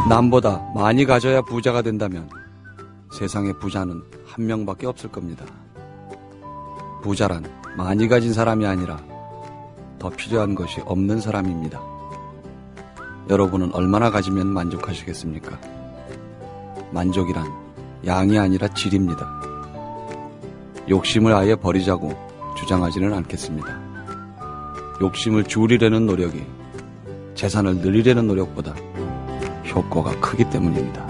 남보다 많이 가져야 부자가 된다면 세상에 부자는 한 명밖에 없을 겁니다. 부자란 많이 가진 사람이 아니라 더 필요한 것이 없는 사람입니다. 여러분은 얼마나 가지면 만족하시겠습니까? 만족이란 양이 아니라 질입니다. 욕심을 아예 버리자고 주장하지는 않겠습니다. 욕심을 줄이려는 노력이 재산을 늘리려는 노력보다 효과가 크기 때문입니다.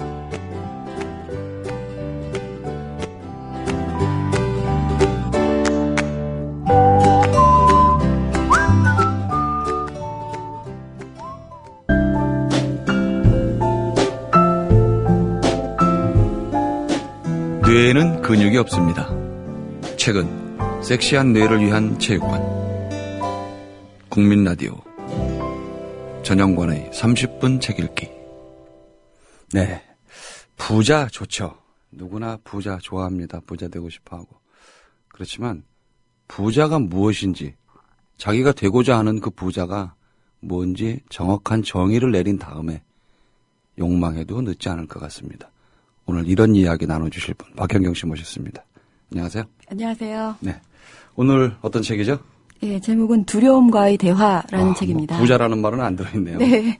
뇌에는 근육이 없습니다. 최근 섹시한 뇌를 위한 체육관 국민라디오 전영관의 30분 책 읽기. 네, 부자 좋죠. 누구나 부자 좋아합니다. 부자 되고 싶어하고. 그렇지만 부자가 무엇인지, 자기가 되고자 하는 그 부자가 뭔지 정확한 정의를 내린 다음에 욕망해도 늦지 않을 것 같습니다. 오늘 이런 이야기 나눠주실 분 박현경 씨 모셨습니다. 안녕하세요. 안녕하세요. 네, 오늘 어떤 책이죠? 예, 제목은 두려움과의 대화라는 책입니다. 뭐 부자라는 말은 안 들어있네요. 네.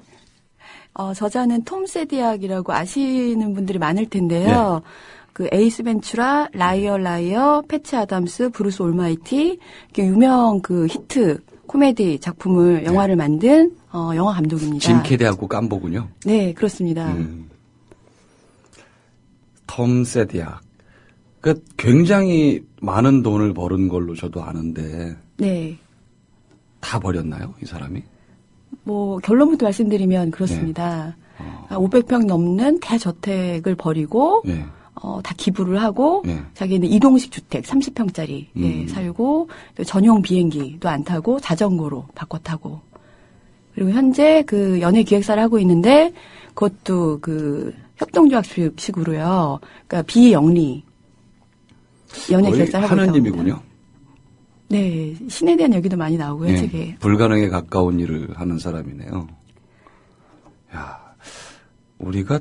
저자는 톰 세디악이라고 아시는 분들이 많을 텐데요. 네. 그 에이스 벤츄라, 라이어, 패치 아담스, 브루스 올마이티, 유명 그 히트 코미디 작품을 영화를 만든 영화 감독입니다. 짐 캐리하고 깜보군요. 네, 그렇습니다. 톰 세디악. 그 굉장히 많은 돈을 버는 걸로 저도 아는데. 네. 다 버렸나요, 이 사람이? 뭐 결론부터 말씀드리면 그렇습니다. 네. 500평 넘는 대저택을 버리고 네. 다 기부를 하고 네. 자기는 이동식 주택 30평짜리 예, 살고 또 전용 비행기도 안 타고 자전거로 바꿔 타고 그리고 현재 그 연예 기획사를 하고 있는데 그것도 그 협동조합식으로요. 그러니까 비영리 연예 기획사를 하고 하는 님이군요. 네, 신에 대한 얘기도 많이 나오고요, 네, 책에. 불가능에 가까운 일을 하는 사람이네요. 야, 우리가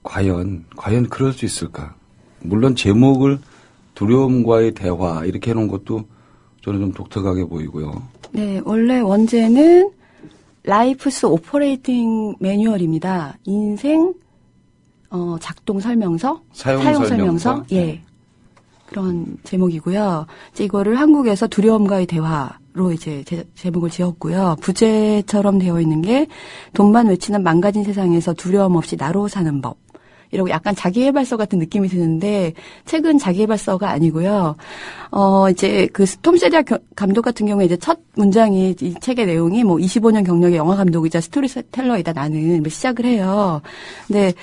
과연 그럴 수 있을까? 물론 제목을 두려움과의 대화 이렇게 해놓은 것도 저는 좀 독특하게 보이고요. 네, 원래 원제는 라이프스 오퍼레이팅 매뉴얼입니다. 인생 작동 설명서, 사용 설명서, 예. 그런 제목이고요. 이제 이거를 한국에서 두려움과의 대화로 이제 제목을 지었고요. 부제처럼 되어 있는 게 돈만 외치는 망가진 세상에서 두려움 없이 나로 사는 법. 이러고 약간 자기계발서 같은 느낌이 드는데 책은 자기계발서가 아니고요. 이제 그 톰 세디악 감독 같은 경우에 이제 첫 문장이 이 책의 내용이 뭐 25년 경력의 영화 감독이자 스토리텔러이다 나는 시작을 해요. 근데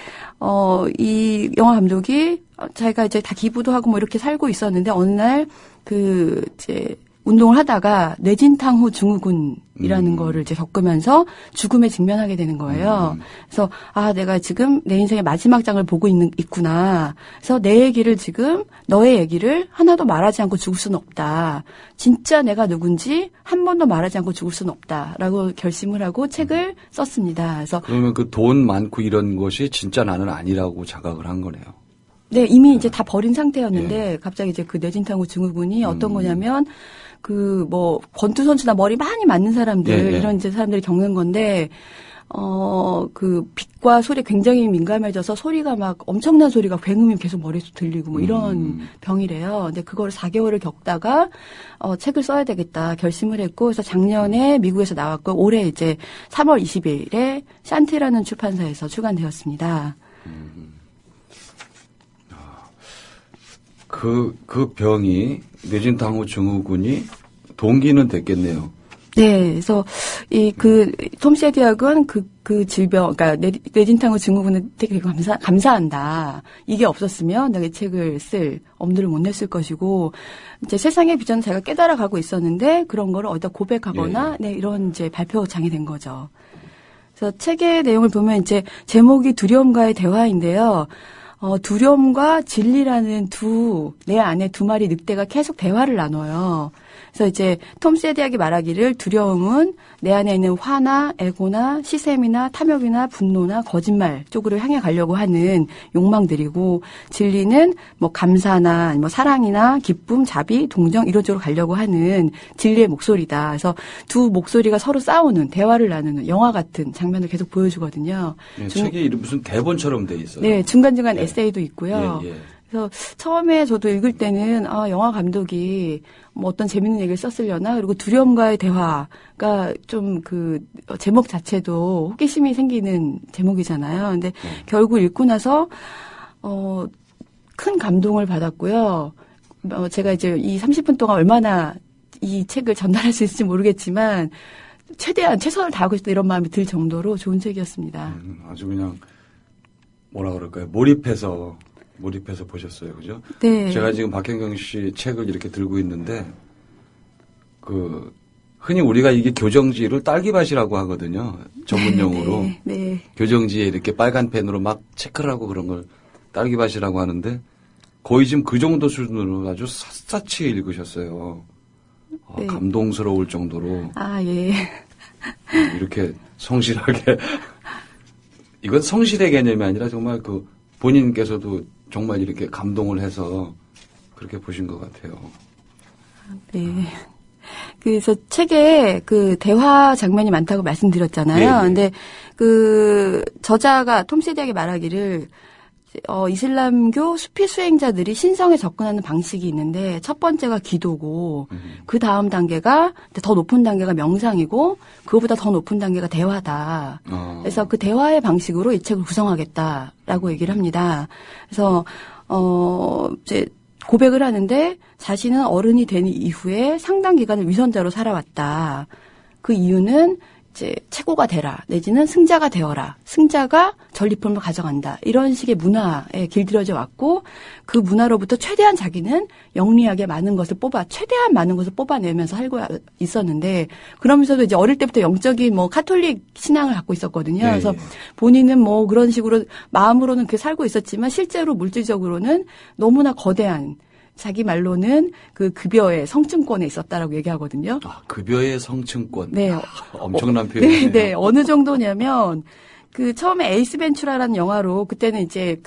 이 영화 감독이 자기가 이제 다 기부도 하고 뭐 이렇게 살고 있었는데 어느 날 그 이제 운동을 하다가 뇌진탕 후 증후군이라는 거를 이제 겪으면서 죽음에 직면하게 되는 거예요. 그래서 내가 지금 내 인생의 마지막 장을 보고 있구나. 그래서 내 얘기를 지금 너의 얘기를 하나도 말하지 않고 죽을 수는 없다. 진짜 내가 누군지 한 번도 말하지 않고 죽을 수는 없다라고 결심을 하고 책을 썼습니다. 그래서 그러면 그 돈 많고 이런 것이 진짜 나는 아니라고 자각을 한 거네요. 네, 이미 이제 다 버린 상태였는데 갑자기 이제 그 뇌진탕 후 증후군이 어떤 거냐면 그 뭐 권투 선수나 머리 많이 맞는 사람들 이런 이제 사람들이 겪는 건데 그 빛과 소리에 굉장히 민감해져서 소리가 막 엄청난 소리가 굉음이 계속 머리에서 들리고 뭐 이런 병이래요. 근데 그거를 4개월을 겪다가 책을 써야 되겠다 결심을 했고 그래서 작년에 미국에서 나왔고 올해 이제 3월 20일에 샨티라는 출판사에서 출간되었습니다. 그 병이 뇌진탕 후 증후군이 동기는 됐겠네요. 네, 그래서 톰 세디악은 그 질병, 그러니까 뇌진탕 후 증후군을 되게 감사한다. 이게 없었으면 내가 이 책을 쓸 엄두를 못 냈을 것이고, 이제 세상의 비전을 제가 깨달아가고 있었는데 그런 거를 어디다 고백하거나, 네, 이런 이제 발표장이 된 거죠. 그래서 책의 내용을 보면 이제 제목이 두려움과의 대화인데요. 두려움과 진리라는 내 안에 두 마리 늑대가 계속 대화를 나눠요. 그래서 이제 톰 세디악이 말하기를 두려움은 내 안에 있는 화나 애고나 시샘이나 탐욕이나 분노나 거짓말 쪽으로 향해 가려고 하는 욕망들이고 진리는 뭐 감사나 뭐 사랑이나 기쁨, 자비, 동정 이런 쪽으로 가려고 하는 진리의 목소리다. 그래서 두 목소리가 서로 싸우는 대화를 나누는 영화 같은 장면을 계속 보여주거든요. 네, 책이 무슨 대본처럼 돼 있어요. 네, 중간중간 에세이도 있고요. 예. 그래서 처음에 저도 읽을 때는 영화 감독이 뭐 어떤 재밌는 얘기를 썼으려나 그리고 두려움과의 대화가 좀 그 제목 자체도 호기심이 생기는 제목이잖아요. 근데 결국 읽고 나서 큰 감동을 받았고요. 제가 이제 이 30분 동안 얼마나 이 책을 전달할 수 있을지 모르겠지만 최대한 최선을 다하고 싶다 이런 마음이 들 정도로 좋은 책이었습니다. 아주 그냥 뭐라 그럴까요? 몰입해서 보셨어요, 그죠? 네. 제가 지금 박현경 씨 책을 이렇게 들고 있는데 흔히 우리가 이게 교정지를 딸기밭이라고 하거든요. 전문 용어로. 네. 교정지에 이렇게 빨간 펜으로 막 체크를 하고 그런 걸 딸기밭이라고 하는데 거의 지금 그 정도 수준으로 아주 샅샅이 읽으셨어요. 네. 감동스러울 정도로. 예. 이렇게 성실하게. 이건 성실의 개념이 아니라 정말 본인께서도 정말 이렇게 감동을 해서 그렇게 보신 것 같아요. 네. 그래서 책에 대화 장면이 많다고 말씀드렸잖아요. 네. 근데 저자가 톰 세디악이 말하기를 이슬람교 수피 수행자들이 신성에 접근하는 방식이 있는데 첫 번째가 기도고 그 다음 단계가 더 높은 단계가 명상이고 그거보다 더 높은 단계가 대화다. 그래서 그 대화의 방식으로 이 책을 구성하겠다라고 얘기를 합니다. 그래서 이제 고백을 하는데 자신은 어른이 된 이후에 상당 기간을 위선자로 살아왔다. 그 이유는 이제 최고가 되라 내지는 승자가 되어라. 승자가 전리품을 가져간다. 이런 식의 문화에 길들여져 왔고 그 문화로부터 최대한 자기는 영리하게 최대한 많은 것을 뽑아내면서 살고 있었는데 그러면서도 이제 어릴 때부터 영적인 카톨릭 신앙을 갖고 있었거든요. 그래서 본인은 그런 식으로 마음으로는 그렇게 살고 있었지만 실제로 물질적으로는 너무나 거대한 자기 말로는 급여의 성층권에 있었다라고 얘기하거든요. 급여의 성층권. 네. 엄청난 표현이네요. 네. 어느 정도냐면 처음에 에이스 벤츄라라는 영화로 그때는 이제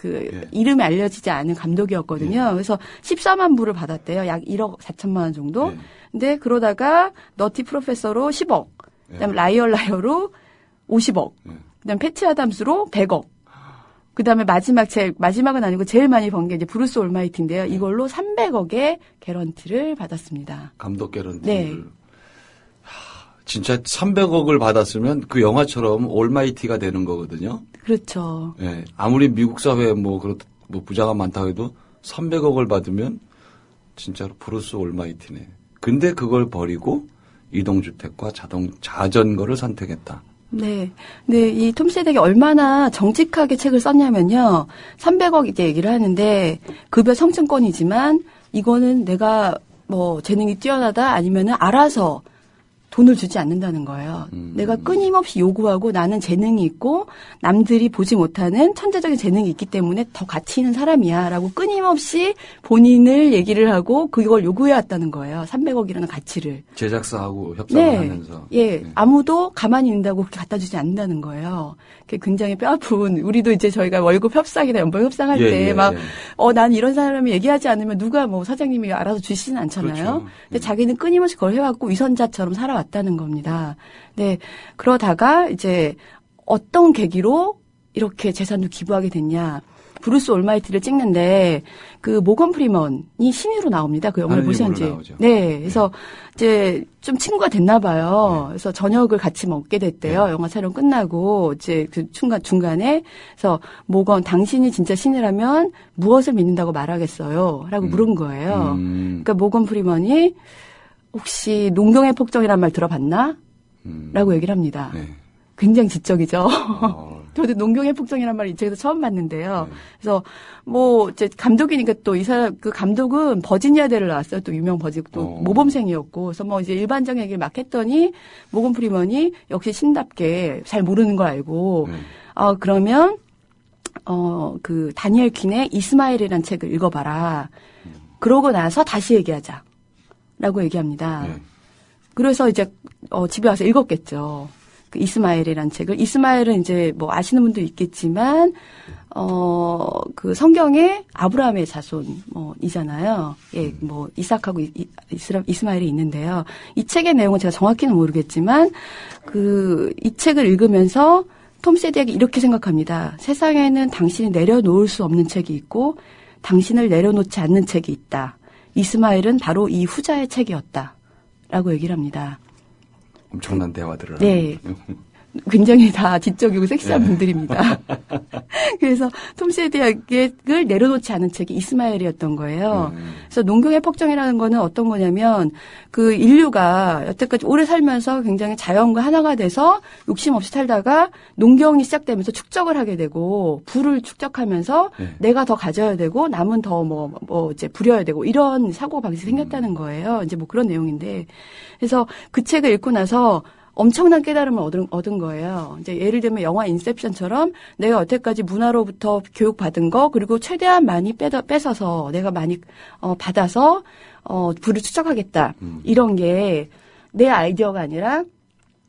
이름이 알려지지 않은 감독이었거든요. 그래서 14만 불을 받았대요. 약 1억 4천만 원 정도. 근데 그러다가 너티 프로페서로 10억. 그다음에 라이어로 50억. 그다음에 패치 아담스로 100억. 그다음에 마지막은 아니고 제일 많이 번 게 이제 브루스 올마이티인데요. 이걸로 300억의 개런티를 받았습니다. 감독 개런티를. 네. 진짜 300억을 받았으면 그 영화처럼 올마이티가 되는 거거든요. 그렇죠. 네. 아무리 미국 사회에 부자가 많다고 해도 300억을 받으면 진짜로 브루스 올마이티네. 근데 그걸 버리고 이동주택과 자전거를 선택했다. 네. 근데 이 톰 세디악이 얼마나 정직하게 책을 썼냐면요. 300억 이제 얘기를 하는데 급여 성층권이지만 이거는 내가 재능이 뛰어나다 아니면은 알아서 돈을 주지 않는다는 거예요. 내가 끊임없이 요구하고 나는 재능이 있고 남들이 보지 못하는 천재적인 재능이 있기 때문에 더 가치 있는 사람이야 라고 끊임없이 본인을 얘기를 하고 그걸 요구해왔다는 거예요. 300억이라는 가치를. 제작사하고 협상을 하면서. 네. 아무도 가만히 있는다고 그렇게 갖다 주지 않는다는 거예요. 그게 굉장히 뼈아픈 우리도 이제 저희가 월급 협상이나 연봉 협상할 때 난 이런 사람이 얘기하지 않으면 누가 사장님이 알아서 주시진 않잖아요. 그렇죠. 근데 자기는 끊임없이 그걸 해왔고 위선자처럼 살아왔다는 겁니다. 네. 그러다가 이제 어떤 계기로 이렇게 재산을 기부하게 됐냐. 브루스 올마이티를 찍는데 모건 프리먼이 신으로 나옵니다. 그 영화를 보셨는지. 네. 그래서 이제 좀 친구가 됐나 봐요. 그래서 저녁을 같이 먹게 됐대요. 영화 촬영 끝나고 이제 중간에 그래서 모건 당신이 진짜 신이라면 무엇을 믿는다고 말하겠어요? 라고 물은 거예요. 그러니까 모건 프리먼이 혹시 농경의 폭정이란 말 들어봤나? 라고 얘기를 합니다. 네. 굉장히 지적이죠. 저도 농경의 폭정이란 말을 이 책에서 처음 봤는데요. 그래서 이제 감독이니까 또 이 사람 감독은 버지니아대를 나왔어요. 또 유명 또 모범생이었고. 그래서 이제 일반적인 얘기를 막 했더니 모건 프리먼이 역시 신답게 잘 모르는 걸 알고 그러면 다니엘 퀸의 이스마엘이라는 책을 읽어봐라. 그러고 나서 다시 얘기하자. 라고 얘기합니다. 그래서 이제, 집에 와서 읽었겠죠. 그 이스마엘이라는 책을. 이스마엘은 이제 뭐 아시는 분도 있겠지만, 그 성경에 아브라함의 자손이잖아요. 예, 뭐, 이삭하고 이스마엘이 있는데요. 이 책의 내용은 제가 정확히는 모르겠지만, 이 책을 읽으면서 톰 세디악이 이렇게 생각합니다. 세상에는 당신이 내려놓을 수 없는 책이 있고, 당신을 내려놓지 않는 책이 있다. 이스마엘은 바로 이 후자의 책이었다. 라고 얘기를 합니다. 엄청난 대화들을. 네. 굉장히 다 지적이고 섹시한 분들입니다. 그래서 톰 세디악을 내려놓지 않은 책이 이스마엘이었던 거예요. 그래서 농경의 폭정이라는 거는 어떤 거냐면 그 인류가 여태까지 오래 살면서 굉장히 자연과 하나가 돼서 욕심 없이 살다가 농경이 시작되면서 축적을 하게 되고 부를 축적하면서 내가 더 가져야 되고 남은 더 이제 부려야 되고 이런 사고 방식이 생겼다는 거예요. 이제 뭐 그런 내용인데 그래서 그 책을 읽고 나서 엄청난 깨달음을 얻은 거예요. 이제 예를 들면 영화 인셉션처럼 내가 여태까지 문화로부터 교육받은 거 그리고 최대한 많이 뺏어서 내가 많이 받아서 부를 축적하겠다. 이런 게 내 아이디어가 아니라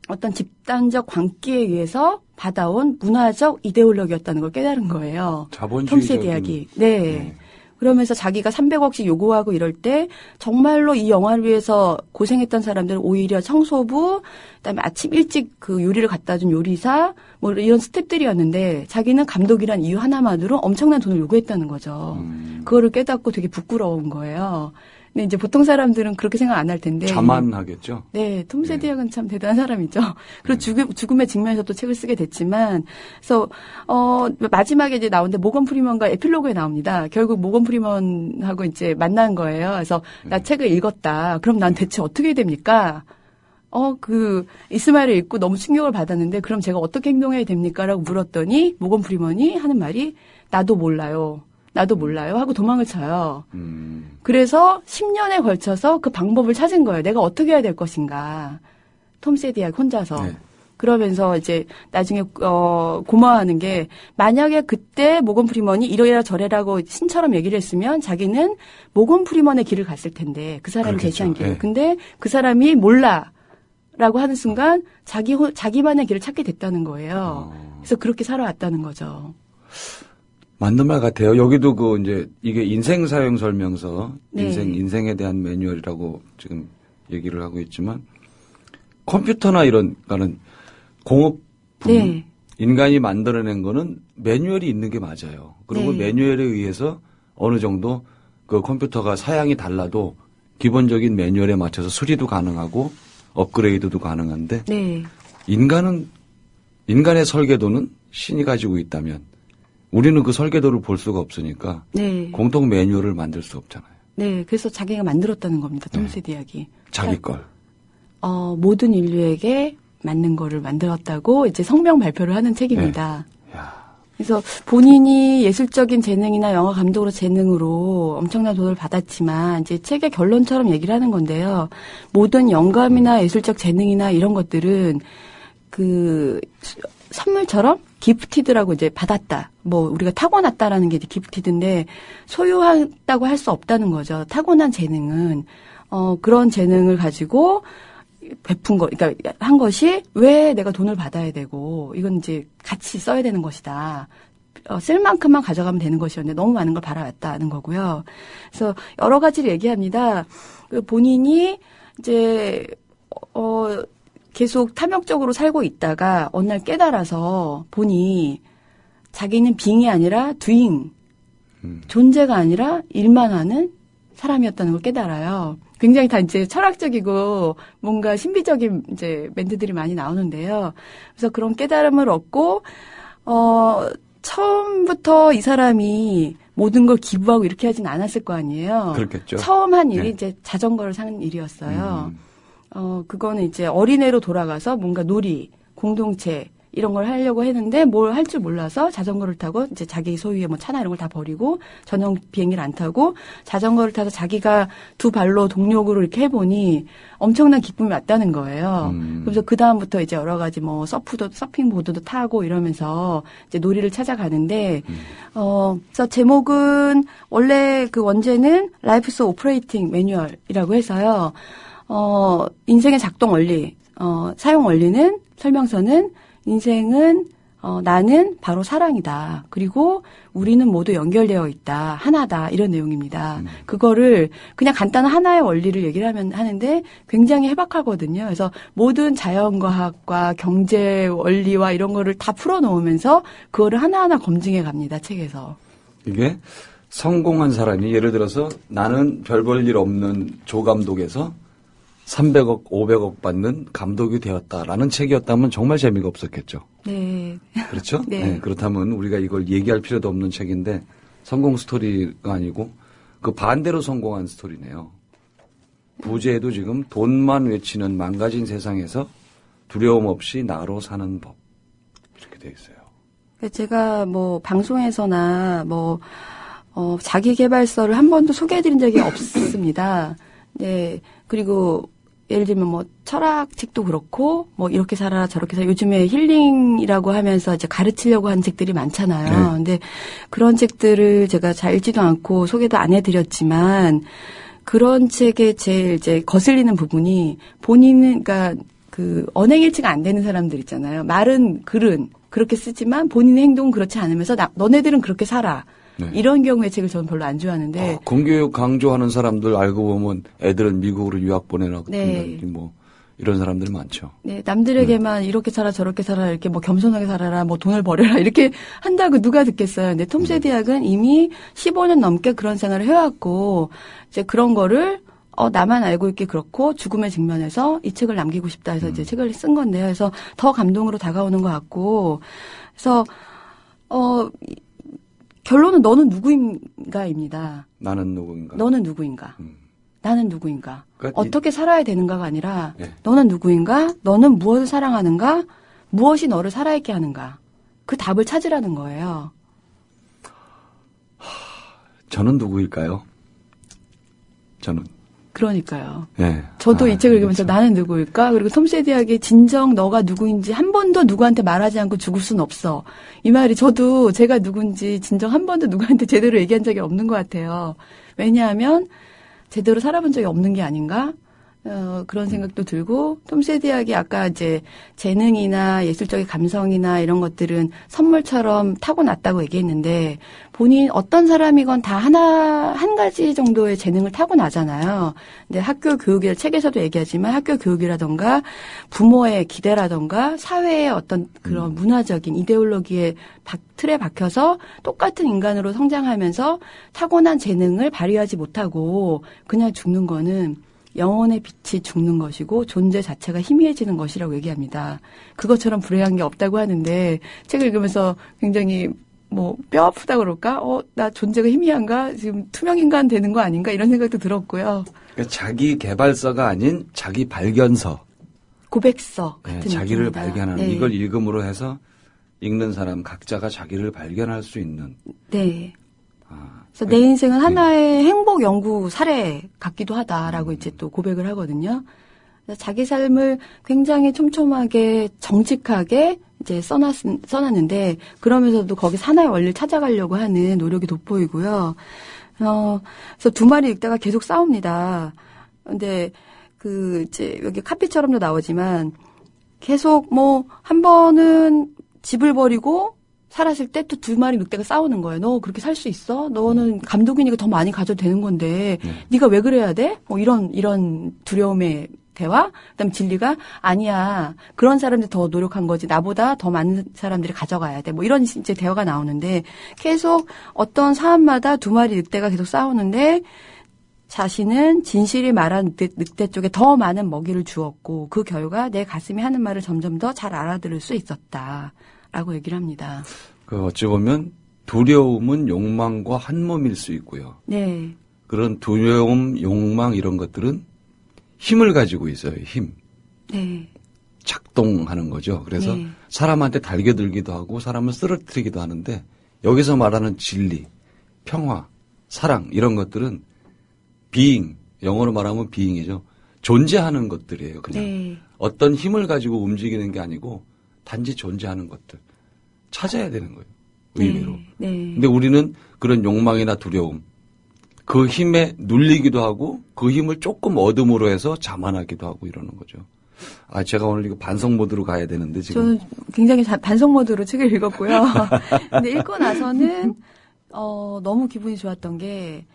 어떤 집단적 광기에 의해서 받아온 문화적 이데올로기였다는 걸 깨달은 거예요. 톰 세디악이. 네. 그러면서 자기가 300억씩 요구하고 이럴 때 정말로 이 영화를 위해서 고생했던 사람들은 오히려 청소부, 그다음에 아침 일찍 그 요리를 갖다 준 요리사, 뭐 이런 스태프들이었는데 자기는 감독이란 이유 하나만으로 엄청난 돈을 요구했다는 거죠. 그거를 깨닫고 되게 부끄러운 거예요. 근데 이제 보통 사람들은 그렇게 생각 안 할 텐데. 자만하겠죠. 네, 톰 세디악은 참 대단한 사람이죠. 그리고 죽음의 직면에서 또 책을 쓰게 됐지만, 그래서 마지막에 이제 나오는데 모건 프리먼과 에필로그에 나옵니다. 결국 모건 프리먼하고 이제 만난 거예요. 그래서 나 책을 읽었다. 그럼 난 대체 어떻게 됩니까? 이스마엘을 읽고 너무 충격을 받았는데, 그럼 제가 어떻게 행동해야 됩니까? 라고 물었더니 모건 프리먼이 하는 말이 나도 몰라요 하고 도망을 쳐요. 그래서 10년에 걸쳐서 그 방법을 찾은 거예요. 내가 어떻게 해야 될 것인가. 톰 세디악 혼자서. 네. 그러면서 이제 나중에 고마워하는 게 만약에 그때 모건 프리먼이 이러이러 저래라고 신처럼 얘기를 했으면 자기는 모건 프리먼의 길을 갔을 텐데 그 사람이 제시한 길. 네. 근데 그 사람이 몰라라고 하는 순간 자기만의 길을 찾게 됐다는 거예요. 그래서 그렇게 살아왔다는 거죠. 맞는 말 같아요. 여기도 이제 이게 인생 사용 설명서, 네. 인생에 대한 매뉴얼이라고 지금 얘기를 하고 있지만 컴퓨터나 거는 공업품, 네. 인간이 만들어낸 거는 매뉴얼이 있는 게 맞아요. 그리고 네. 매뉴얼에 의해서 어느 정도 그 컴퓨터가 사양이 달라도 기본적인 매뉴얼에 맞춰서 수리도 가능하고 업그레이드도 가능한데 네. 인간의 설계도는 신이 가지고 있다면 우리는 그 설계도를 볼 수가 없으니까 네. 공통 매뉴얼을 만들 수 없잖아요. 네, 그래서 자기가 만들었다는 겁니다. 톰 세디악이. 자기 걸. 모든 인류에게 맞는 거를 만들었다고 이제 성명 발표를 하는 책입니다. 네. 그래서 본인이 예술적인 재능이나 영화 감독으로 재능으로 엄청난 돈을 받았지만 이제 책의 결론처럼 얘기를 하는 건데요. 모든 영감이나 예술적 재능이나 이런 것들은 그 선물처럼 기프티드라고 이제 받았다. 뭐 우리가 타고났다라는 게 이제 기프티드인데 소유한다고 할 수 없다는 거죠. 타고난 재능은 그런 재능을 가지고 베푼 거, 그러니까 한 것이 왜 내가 돈을 받아야 되고 이건 이제 같이 써야 되는 것이다. 쓸 만큼만 가져가면 되는 것이었는데 너무 많은 걸 바라왔다는 거고요. 그래서 여러 가지를 얘기합니다. 본인이 이제 계속 탐욕적으로 살고 있다가 어느 날 깨달아서 보니 자기는 빙이 아니라 doing, 존재가 아니라 일만 하는 사람이었다는 걸 깨달아요. 굉장히 다 이제 철학적이고 뭔가 신비적인 이제 멘트들이 많이 나오는데요. 그래서 그런 깨달음을 얻고 처음부터 이 사람이 모든 걸 기부하고 이렇게 하진 않았을 거 아니에요. 그렇겠죠. 처음 한 일이 네. 이제 자전거를 사는 일이었어요. 그거는 이제 어린애로 돌아가서 뭔가 놀이, 공동체, 이런 걸 하려고 했는데 뭘 할 줄 몰라서 자전거를 타고 이제 자기 소유의 뭐 차나 이런 걸 다 버리고 전용 비행기를 안 타고 자전거를 타서 자기가 두 발로 동력으로 이렇게 해보니 엄청난 기쁨이 왔다는 거예요. 그래서 그 다음부터 이제 여러 가지 뭐 서핑 보드도 타고 이러면서 이제 놀이를 찾아가는데 그래서 제목은 원래 그 원제는 라이프스 오퍼레이팅 매뉴얼이라고 해서요. 인생의 작동 원리, 사용 원리는 설명서는 인생은 나는 바로 사랑이다. 그리고 우리는 모두 연결되어 있다. 하나다. 이런 내용입니다. 그거를 그냥 간단한 하나의 원리를 얘기를 하는데 굉장히 해박하거든요. 그래서 모든 자연과학과 경제 원리와 이런 거를 다 풀어놓으면서 그거를 하나하나 검증해 갑니다. 책에서. 이게 성공한 사람이 예를 들어서 나는 별 볼 일 없는 조감독에서 300억, 500억 받는 감독이 되었다라는 책이었다면 정말 재미가 없었겠죠. 네. 그렇죠? 네. 네. 그렇다면 우리가 이걸 얘기할 필요도 없는 책인데 성공 스토리가 아니고 그 반대로 성공한 스토리네요. 부제에도 지금 돈만 외치는 망가진 세상에서 두려움 없이 나로 사는 법. 이렇게 돼 있어요. 제가 뭐 방송에서나 뭐 자기계발서를 한 번도 소개해드린 적이 없습니다. 네. 그리고 예를 들면 뭐 철학책도 그렇고 뭐 이렇게 살아라 저렇게 살아 요즘에 힐링이라고 하면서 이제 가르치려고 하는 책들이 많잖아요. 네. 근데 그런 책들을 제가 잘 읽지도 않고 소개도 안 해드렸지만 그런 책에 제일 이제 거슬리는 부분이 본인은 그러니까 그 언행일치가 안 되는 사람들 있잖아요. 말은 글은 그렇게 쓰지만 본인의 행동은 그렇지 않으면서 너네들은 그렇게 살아. 네. 이런 경우의 책을 저는 별로 안 좋아하는데. 공교육 강조하는 사람들 알고 보면 애들은 미국으로 유학 보내라고 네. 뭐 이런 사람들 많죠. 네, 남들에게만 이렇게 살아 저렇게 살아 이렇게 뭐 겸손하게 살아라 뭐 돈을 벌여라 이렇게 한다고 누가 듣겠어요. 근데 톰 세디악은 이미 15년 넘게 그런 생활을 해왔고 이제 그런 거를 나만 알고 있기 그렇고 죽음의 직면에서 이 책을 남기고 싶다 해서 이제 책을 쓴 건데요. 그래서 더 감동으로 다가오는 것 같고 그래서 결론은 너는 누구인가입니다. 나는 누구인가. 너는 누구인가. 나는 누구인가. 그러니까 어떻게 살아야 되는가가 아니라 네. 너는 누구인가. 너는 무엇을 사랑하는가. 무엇이 너를 살아있게 하는가. 그 답을 찾으라는 거예요. 저는 누구일까요? 저는. 그러니까요. 네. 저도 이 책을 읽으면서 그렇죠. 나는 누구일까? 그리고 톰 세디악의 진정 너가 누구인지 한 번도 누구한테 말하지 않고 죽을 순 없어. 이 말이 저도 제가 누군지 진정 한 번도 누구한테 제대로 얘기한 적이 없는 것 같아요. 왜냐하면 제대로 살아본 적이 없는 게 아닌가? 그런 생각도 들고 톰 세디악이 아까 이제 재능이나 예술적인 감성이나 이런 것들은 선물처럼 타고났다고 얘기했는데 본인 어떤 사람이건 다 한 가지 정도의 재능을 타고나잖아요. 근데 학교 교육이 책에서도 얘기하지만 학교 교육이라던가 부모의 기대라던가 사회의 어떤 그런 문화적인 이데올로기의 틀에 박혀서 똑같은 인간으로 성장하면서 타고난 재능을 발휘하지 못하고 그냥 죽는 거는 영혼의 빛이 죽는 것이고 존재 자체가 희미해지는 것이라고 얘기합니다. 그것처럼 불행한 게 없다고 하는데 책을 읽으면서 굉장히 뭐 뼈 아프다 그럴까? 나 존재가 희미한가? 지금 투명인간 되는 거 아닌가? 이런 생각도 들었고요. 그러니까 자기 개발서가 아닌 자기 발견서. 고백서 같은 네, 자기를 느낌입니다. 발견하는 네. 이걸 읽음으로 해서 읽는 사람 각자가 자기를 발견할 수 있는. 네. 그래서 내 인생은 하나의 행복 연구 사례 같기도 하다라고 이제 또 고백을 하거든요. 그래서 자기 삶을 굉장히 촘촘하게 정직하게 이제 써놨는데 그러면서도 거기 하나의 원리를 찾아가려고 하는 노력이 돋보이고요. 그래서 두 마리 읽다가 계속 싸웁니다. 근데 이제 여기 카피처럼도 나오지만 계속 뭐 한 번은 집을 버리고 살았을 때 또 두 마리 늑대가 싸우는 거예요. 너 그렇게 살 수 있어? 너는 감독이니까 더 많이 가져도 되는 건데 네가 왜 그래야 돼? 뭐 이런 두려움의 대화? 그다음에 진리가 아니야. 그런 사람들이 더 노력한 거지. 나보다 더 많은 사람들이 가져가야 돼. 뭐 이런 이제 대화가 나오는데 계속 어떤 사안마다 두 마리 늑대가 계속 싸우는데 자신은 진실이 말한 늑대 쪽에 더 많은 먹이를 주었고 그 결과 내 가슴이 하는 말을 점점 더 잘 알아들을 수 있었다. 라고 얘기를 합니다. 어찌 보면 두려움은 욕망과 한 몸일 수 있고요. 네. 그런 두려움, 욕망 이런 것들은 힘을 가지고 있어요. 힘. 네. 작동하는 거죠. 그래서 네. 사람한테 달겨들기도 하고 사람을 쓰러뜨리기도 하는데 여기서 말하는 진리, 평화, 사랑 이런 것들은 being, 영어로 말하면 being이죠. 존재하는 것들이에요. 그냥 네. 어떤 힘을 가지고 움직이는 게 아니고 단지 존재하는 것들 찾아야 되는 거예요. 의외로. 네. 네. 근데 우리는 그런 욕망이나 두려움, 그 힘에 눌리기도 하고 그 힘을 조금 얻음으로 해서 자만하기도 하고 이러는 거죠. 아, 제가 오늘 이거 반성 모드로 가야 되는데 지금. 저는 굉장히 반성 모드로 책을 읽었고요. 근데 읽고 나서는 너무 기분이 좋았던 게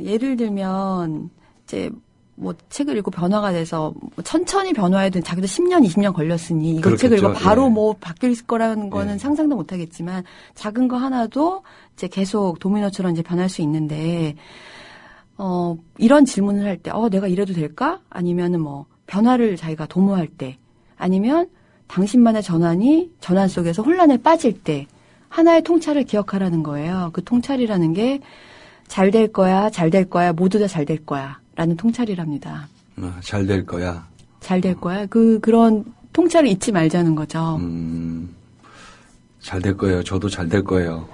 예를 들면 이제 뭐 책을 읽고 변화가 돼서 뭐 천천히 변화해야 되는 자기도 10년, 20년 걸렸으니 이거 그렇겠죠. 책을 읽고 바로 예. 뭐 바뀔 거라는 거는 예. 상상도 못 하겠지만 작은 거 하나도 이제 계속 도미노처럼 이제 변할 수 있는데 이런 질문을 할 때 내가 이래도 될까? 아니면은 뭐 변화를 자기가 도모할 때 아니면 당신만의 전환 속에서 혼란에 빠질 때 하나의 통찰을 기억하라는 거예요. 그 통찰이라는 게 잘 될 거야, 잘 될 거야, 모두 다 잘 될 거야. 라는 통찰이랍니다. 잘 될 거야. 잘 될 거야. 그런 통찰을 잊지 말자는 거죠. 잘 될 거예요. 저도 잘 될 거예요.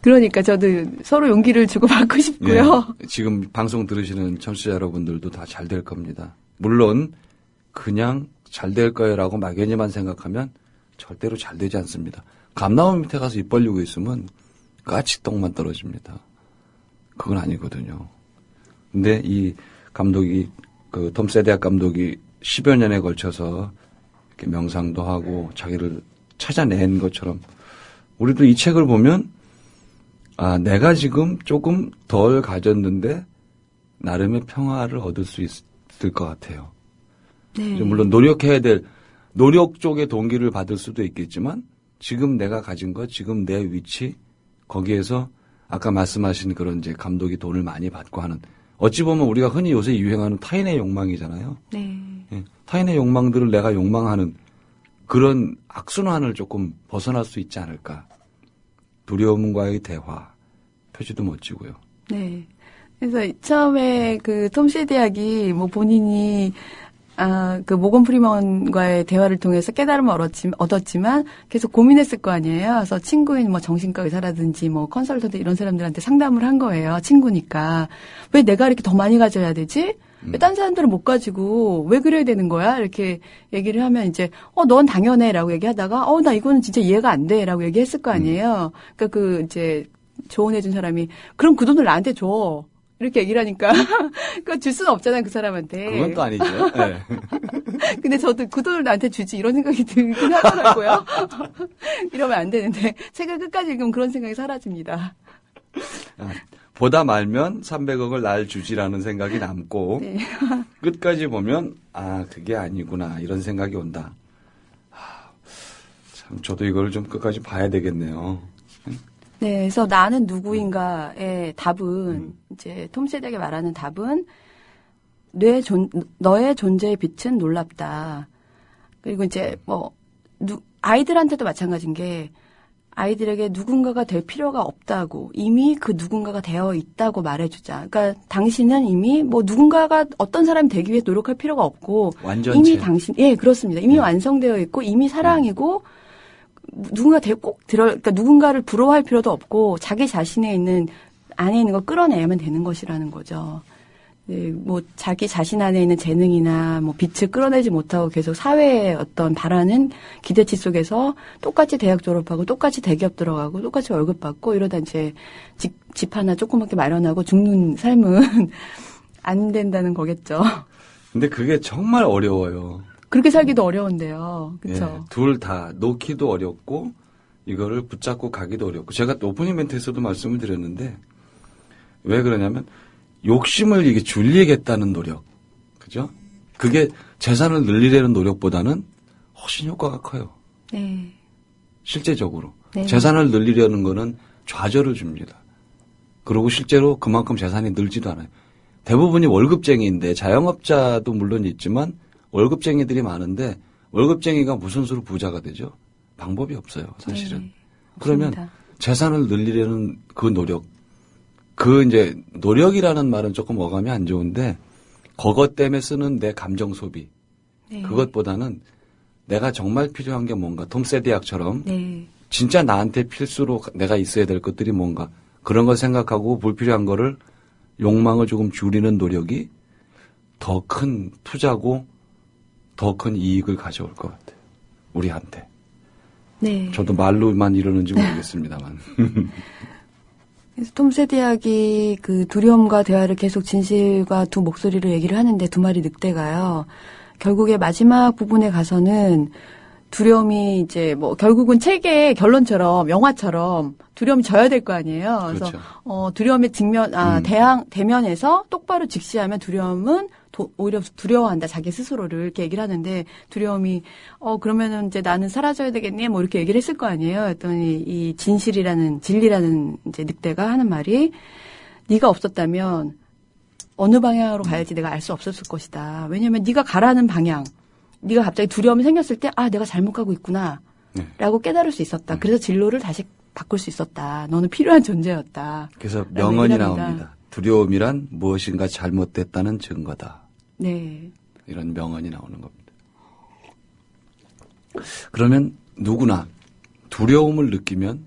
그러니까 저도 서로 용기를 주고받고 싶고요. 예, 지금 방송 들으시는 청취자 여러분들도 다 잘 될 겁니다. 물론 그냥 잘 될 거예요라고 막연히만 생각하면 절대로 잘 되지 않습니다. 감나무 밑에 가서 입 벌리고 있으면 까치똥만 떨어집니다. 그건 아니거든요. 근데 이 감독이 톰 세데악 감독이 10여 년에 걸쳐서 이렇게 명상도 하고 자기를 찾아낸 것처럼 우리도 이 책을 보면 내가 지금 조금 덜 가졌는데 나름의 평화를 얻을 수 있을 것 같아요. 네. 물론 노력해야 될 노력 쪽의 동기를 받을 수도 있겠지만 지금 내가 가진 것, 지금 내 위치 거기에서 아까 말씀하신 그런 이제 감독이 돈을 많이 받고 하는 어찌 보면 우리가 흔히 요새 유행하는 타인의 욕망이잖아요. 네. 예, 타인의 욕망들을 내가 욕망하는 그런 악순환을 조금 벗어날 수 있지 않을까. 두려움과의 대화, 표지도 멋지고요. 네. 그래서 처음에 톰 세데악이 뭐 본인이 모건 프리먼과의 대화를 통해서 깨달음을 얻었지만 계속 고민했을 거 아니에요. 그래서 친구인 뭐 정신과 의사라든지 뭐 컨설턴트 이런 사람들한테 상담을 한 거예요. 친구니까. 왜 내가 이렇게 더 많이 가져야 되지? 왜 딴 사람들은 못 가지고 왜 그래야 되는 거야? 이렇게 얘기를 하면 이제 넌 당연해라고 얘기하다가 나 이거는 진짜 이해가 안 돼라고 얘기했을 거 아니에요. 그러니까 이제 조언해 준 사람이 그럼 그 돈을 나한테 줘. 이렇게 얘기를 하니까 그거 줄 수는 없잖아요, 그 사람한테. 그건 또 아니죠. 네. 근데 저도 그 돈을 나한테 주지 이런 생각이 들긴 하더라고요. 이러면 안 되는데 책을 끝까지 읽으면 그런 생각이 사라집니다. 보다 말면 300억을 날 주지라는 생각이 남고 네. 끝까지 보면 그게 아니구나 이런 생각이 온다. 참 저도 이걸 좀 끝까지 봐야 되겠네요. 네, 그래서 나는 누구인가의 답은 이제 톰 세덱이 말하는 답은 너의 존재의 빛은 놀랍다. 그리고 이제 아이들한테도 마찬가지인 게 아이들에게 누군가가 될 필요가 없다고 이미 그 누군가가 되어 있다고 말해주자. 그러니까 당신은 이미 누군가가 어떤 사람이 되기 위해 노력할 필요가 없고 완전체. 이미 그렇습니다. 이미 완성되어 있고 이미 사랑이고 그러니까 누군가를 부러워할 필요도 없고 자기 자신에 있는 안에 있는 걸 끌어내면 되는 것이라는 거죠. 네, 자기 자신 안에 있는 재능이나 빛을 끌어내지 못하고 계속 사회의 어떤 바라는 기대치 속에서 똑같이 대학 졸업하고 똑같이 대기업 들어가고 똑같이 월급 받고 이러다 이제 집 하나 조그맣게 마련하고 죽는 삶은 안 된다는 거겠죠. 근데 그게 정말 어려워요. 그렇게 살기도 어려운데요. 그렇죠? 예, 둘 다 놓기도 어렵고 이거를 붙잡고 가기도 어렵고 제가 또 오프닝 멘트에서도 말씀을 드렸는데 왜 그러냐면 욕심을 이게 줄이겠다는 노력. 그죠? 그게 재산을 늘리려는 노력보다는 훨씬 효과가 커요. 네. 실제적으로. 네. 재산을 늘리려는 거는 좌절을 줍니다. 그리고 실제로 그만큼 재산이 늘지도 않아요. 대부분이 월급쟁이인데 자영업자도 물론 있지만 월급쟁이들이 많은데 월급쟁이가 무슨 수로 부자가 되죠? 방법이 없어요, 사실은. 네. 그러면 없습니다. 재산을 늘리려는 그 노력, 이제 노력이라는 말은 조금 어감이 안 좋은데 그것 때문에 쓰는 내 감정 소비 네. 그것보다는 내가 정말 필요한 게 뭔가 톰 세디악처럼 네. 진짜 나한테 필수로 내가 있어야 될 것들이 뭔가 그런 걸 생각하고 불필요한 거를 욕망을 조금 줄이는 노력이 더 큰 투자고 더 큰 이익을 가져올 것 같아요. 우리한테. 네. 저도 말로만 이러는지 모르겠습니다만. 그래서 톰 세디악이 그 두려움과 대화를 계속 진실과 두 목소리로 얘기를 하는데 두 마리 늑대가요. 결국에 마지막 부분에 가서는 두려움이 이제 뭐 결국은 책의 결론처럼 영화처럼 두려움이 져야 될 거 아니에요. 그래서 그렇죠. 두려움의 대면에서 똑바로 직시하면 두려움은 오히려 두려워한다 자기 스스로를 이렇게 얘기를 하는데 두려움이 그러면은 이제 나는 사라져야 되겠니? 뭐 이렇게 얘기를 했을 거 아니에요. 했더니 이 진리라는 이제 늑대가 하는 말이 네가 없었다면 어느 방향으로 가야지 내가 알 수 없었을 것이다. 왜냐하면 네가 가라는 방향. 네가 갑자기 두려움이 생겼을 때 내가 잘못 가고 있구나 라고 깨달을 수 있었다. 그래서 진로를 다시 바꿀 수 있었다. 너는 필요한 존재였다. 그래서 명언이 나옵니다. 두려움이란 무엇인가 잘못됐다는 증거다. 네. 이런 명언이 나오는 겁니다. 그러면 누구나 두려움을 느끼면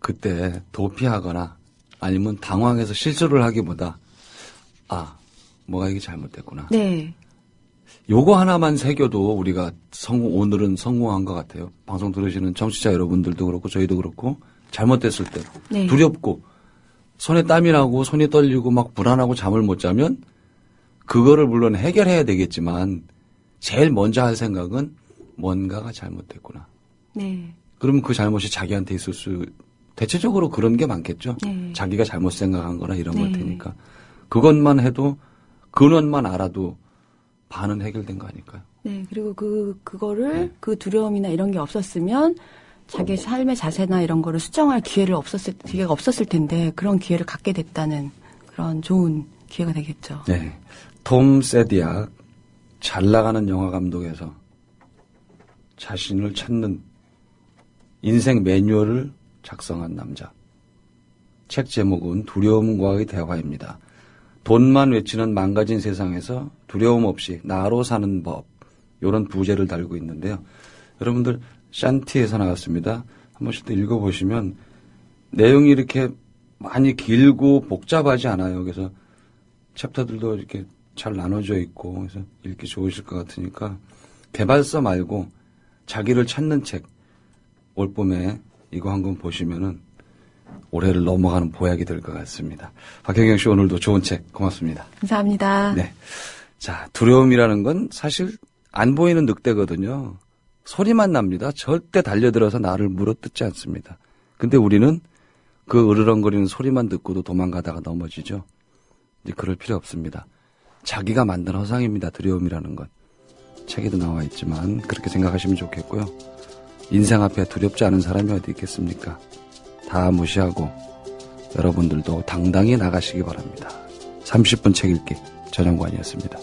그때 도피하거나 아니면 당황해서 실수를 하기보다 뭐가 이게 잘못됐구나. 네. 요거 하나만 새겨도 우리가 오늘은 성공한 것 같아요. 방송 들으시는 청취자 여러분들도 그렇고 저희도 그렇고 잘못됐을 때 네. 두렵고 손에 땀이 나고 손이 떨리고 막 불안하고 잠을 못 자면 그거를 물론 해결해야 되겠지만 제일 먼저 할 생각은 뭔가가 잘못됐구나. 네. 그러면 그 잘못이 자기한테 있을 수 대체적으로 그런 게 많겠죠. 네. 자기가 잘못 생각한 거나 이런 걸 네. 테니까. 그것만 해도 근원만 알아도 반은 해결된 거 아닐까요? 네. 그리고 그거를 그 두려움이나 이런 게 없었으면 자기 삶의 자세나 이런 거를 수정할 기회가 없었을 텐데 그런 기회를 갖게 됐다는 그런 좋은 기회가 되겠죠. 네. 톰 세디악 잘 나가는 영화 감독에서 자신을 찾는 인생 매뉴얼을 작성한 남자. 책 제목은 두려움과의 대화입니다. 돈만 외치는 망가진 세상에서 두려움 없이 나로 사는 법. 이런 부제를 달고 있는데요. 여러분들 샨티에서 나왔습니다. 한 번씩 또 읽어보시면 내용이 이렇게 많이 길고 복잡하지 않아요. 그래서 챕터들도 이렇게 잘 나눠져 있고 그래서 읽기 좋으실 것 같으니까 개발서 말고 자기를 찾는 책 올 봄에 이거 한 권 보시면은 올해를 넘어가는 보약이 될 것 같습니다. 박혜경 씨 오늘도 좋은 책 고맙습니다. 감사합니다. 네. 자, 두려움이라는 건 사실 안 보이는 늑대거든요. 소리만 납니다. 절대 달려들어서 나를 물어뜯지 않습니다. 근데 우리는 그 으르렁거리는 소리만 듣고도 도망가다가 넘어지죠. 이제 그럴 필요 없습니다. 자기가 만든 허상입니다. 두려움이라는 건. 책에도 나와 있지만 그렇게 생각하시면 좋겠고요. 인생 앞에 두렵지 않은 사람이 어디 있겠습니까? 다 무시하고 여러분들도 당당히 나가시기 바랍니다. 30분 책 읽기 전영관이었습니다.